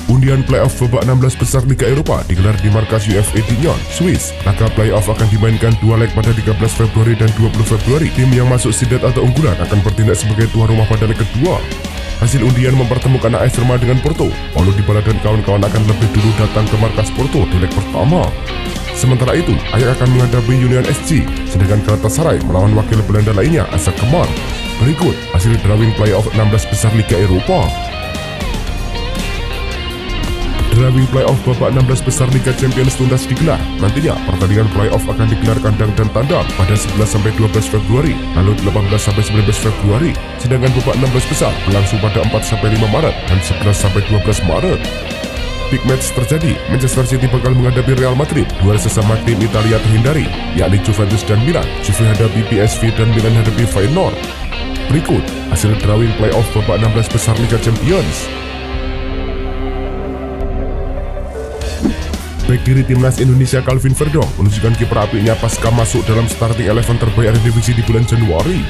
Undian playoff babak 16 besar Liga Eropa digelar di markas UEFA di Nyon, Swiss. Laga playoff akan dimainkan 2 leg pada 13 Februari dan 20 Februari. Tim yang masuk seeded atau unggulan akan bertindak sebagai tuan rumah pada leg kedua. Hasil undian mempertemukan AS Roma dengan Porto. Paulo Dybala dan kawan-kawan akan lebih dulu datang ke markas Porto di leg pertama. Sementara itu, Ajax akan menghadapi Union SC, sedangkan Galatasaray melawan wakil Belanda lainnya, AZ Kemar. Berikut hasil drawing playoff 16 besar Liga Eropa. Drawing playoff babak 16 besar Liga Champions tuntas digelar. Nantinya pertandingan playoff akan digelar kandang dan tandang pada 11-12 Februari, lalu 18-19 Februari. Sedangkan babak 16 besar berlangsung pada 4-5 Maret dan 11-12 Maret. Big match terjadi, Manchester City bakal menghadapi Real Madrid. Duel sesama tim Italia terhindari, yakni Juventus dan Milan. Juve hadapi PSV dan Milan hadapi Feyenoord. Berikut hasil drawing playoff babak 16 besar Liga Champions. Bek kiri timnas Indonesia Calvin Verdong menunjukkan kiprah apiknya pasca masuk dalam starting 11 terbaik Eredivisie di bulan Januari.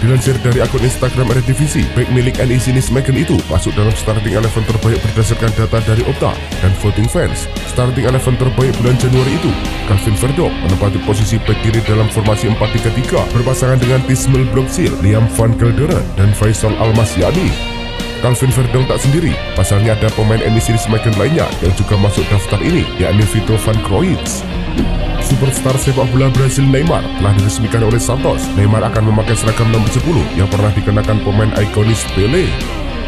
Dilansir dari akun Instagram Eredivisie, bek milik NEC Nijmegen itu masuk dalam starting 11 terbaik berdasarkan data dari Opta dan voting fans. Starting 11 terbaik bulan Januari itu, Calvin Verdong menempati posisi bek kiri dalam formasi 4-3-3 berpasangan dengan Tismel Bloksil, Liam van Gelderen, dan Faisal Almasyani. Calvin Verdong tak sendiri, pasalnya ada pemain NEC Nijmegen lainnya yang juga masuk daftar ini, yakni Vito van Kroijs. Superstar sepak bola Brasil Neymar telah diresmikan oleh Santos. Neymar akan memakai seragam nomor 10 yang pernah dikenakan pemain ikonis Pele.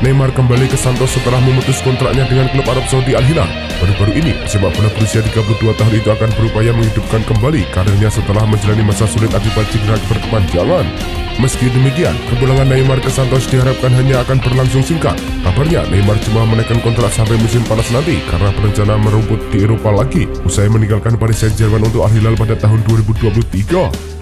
Neymar kembali ke Santos setelah memutus kontraknya dengan klub Arab Saudi Al Hilal. Baru-baru ini, sepak bola berusia 32 tahun itu akan berupaya menghidupkan kembali karirnya setelah menjalani masa sulit akibat cedera berkepanjangan. Meski demikian, kepulangan Neymar ke Santos diharapkan hanya akan berlangsung singkat. Kabarnya, Neymar cuma menaikkan kontrak sampai musim panas nanti karena berencana merumput di Eropa lagi usai meninggalkan Paris Saint-Germain untuk Al Hilal pada tahun 2023.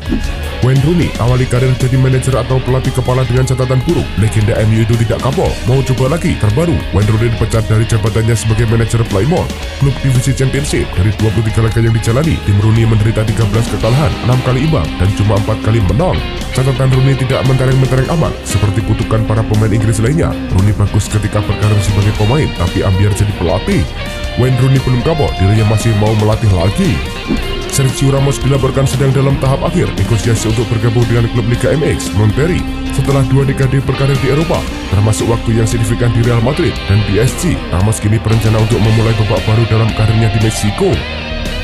Wayne Rooney awali karir jadi manajer atau pelatih kepala dengan catatan buruk. Legenda MU itu tidak kapok, mau coba lagi. Terbaru, Wayne Rooney dipecat dari jabatannya sebagai manajer Plymouth, klub divisi Championship. Dari 23 laga yang dijalani, tim Rooney menderita 13 kekalahan, 6 kali imbang, dan cuma 4 kali menang. Catatan Rooney tidak mentereng-mentereng amat, seperti kutukan para pemain Inggris lainnya. Rooney bagus ketika berkarir sebagai pemain, tapi ambiar jadi pelatih. Wayne Rooney belum kapok, dirinya masih mau melatih lagi. Sergio Ramos dilaporkan sedang dalam tahap akhir negosiasi untuk bergabung dengan klub Liga MX, Monterrey. Setelah 2 dekade berkarir di Eropa, termasuk waktu yang signifikan di Real Madrid dan PSG, Ramos kini berencana untuk memulai babak baru dalam karirnya di Meksiko.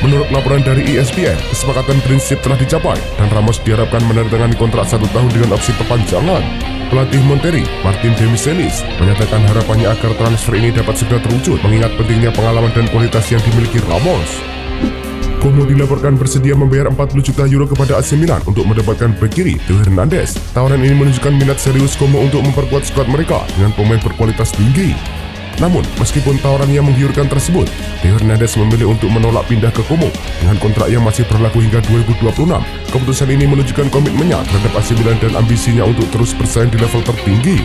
Menurut laporan dari ESPN, kesepakatan prinsip telah dicapai dan Ramos diharapkan menandatangani kontrak 1 tahun dengan opsi perpanjangan. Pelatih Monterrey, Martin Demichelis, menyatakan harapannya agar transfer ini dapat segera terwujud mengingat pentingnya pengalaman dan kualitas yang dimiliki Ramos. Como dilaporkan bersedia membayar 40 juta euro kepada AC Milan untuk mendapatkan bek kiri Theo Hernandez. Tawaran ini menunjukkan minat serius Como untuk memperkuat skuad mereka dengan pemain berkualitas tinggi. Namun, meskipun tawaran yang menggiurkan tersebut, Theo Hernandez memilih untuk menolak pindah ke Como dengan kontrak yang masih berlaku hingga 2026. Keputusan ini menunjukkan komitmennya terhadap AC Milan dan ambisinya untuk terus bersaing di level tertinggi.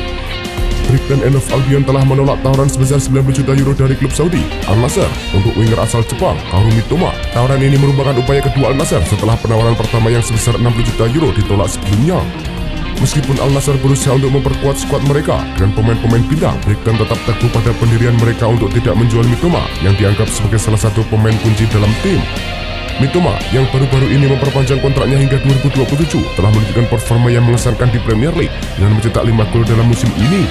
Brighton and Hove Albion telah menolak tawaran sebesar 90 juta euro dari klub Saudi Al Nassr untuk winger asal Jepang Kaoru Mitoma. Tawaran ini merupakan upaya kedua Al Nassr setelah penawaran pertama yang sebesar 60 juta euro ditolak sebelumnya. Meskipun Al Nassr berusaha untuk memperkuat skuad mereka dengan pemain-pemain bintang, Brighton tetap teguh pada pendirian mereka untuk tidak menjual Mitoma yang dianggap sebagai salah satu pemain kunci dalam tim. Mitoma yang baru-baru ini memperpanjang kontraknya hingga 2027 telah menunjukkan performa yang mengesankan di Premier League dengan mencetak 5 gol dalam musim ini.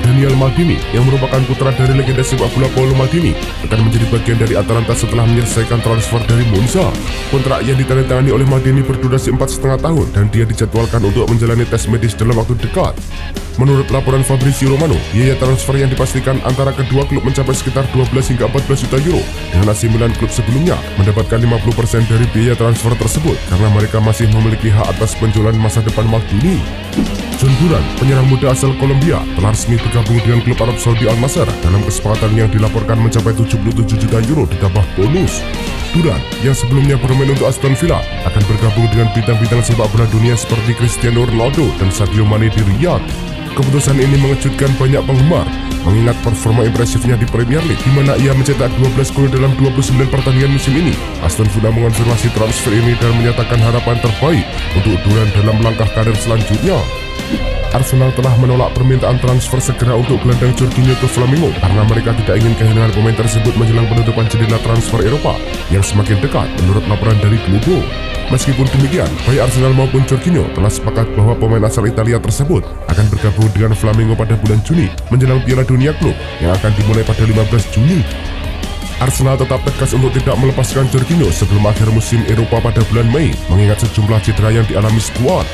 Daniel Maldini yang merupakan putra dari legenda sepak bola Paolo Maldini akan menjadi bagian dari Atalanta setelah menyelesaikan transfer dari Monza. Kontrak yang ditandatangani oleh Maldini berdurasi 4,5 tahun dan dia dijadwalkan untuk menjalani tes medis dalam waktu dekat. Menurut laporan Fabrizio Romano, biaya transfer yang dipastikan antara kedua klub mencapai sekitar 12 hingga 14 juta euro, dengan AC Milan klub sebelumnya mendapatkan 50% dari biaya transfer tersebut karena mereka masih memiliki hak atas penjualan masa depan Maldini. John Duran, penyerang muda asal Kolombia, telah resmi bergabung dengan klub Arab Saudi Al Nassr dalam kesepakatan yang dilaporkan mencapai 77 juta euro ditambah bonus. Duran, yang sebelumnya bermain untuk Aston Villa, akan bergabung dengan bintang-bintang sepak bola dunia seperti Cristiano Ronaldo dan Sadio Mane di Riyadh. Keputusan ini mengejutkan banyak penggemar, mengingat performa impresifnya di Premier League, di mana ia mencetak 12 gol dalam 29 pertandingan musim ini. Aston Villa mengonfirmasi transfer ini dan menyatakan harapan terbaik untuk Duran dalam langkah karir selanjutnya. Arsenal telah menolak permintaan transfer segera untuk gelandang Jorginho ke Flamengo karena mereka tidak ingin kehilangan pemain tersebut menjelang penutupan jendela transfer Eropa yang semakin dekat menurut laporan dari Globo. Meskipun demikian, baik Arsenal maupun Jorginho telah sepakat bahwa pemain asal Italia tersebut akan bergabung dengan Flamengo pada bulan Juni menjelang Piala Dunia Klub yang akan dimulai pada 15 Juni. Arsenal tetap tegas untuk tidak melepaskan Jorginho sebelum akhir musim Eropa pada bulan Mei mengingat sejumlah cedera yang dialami skuad.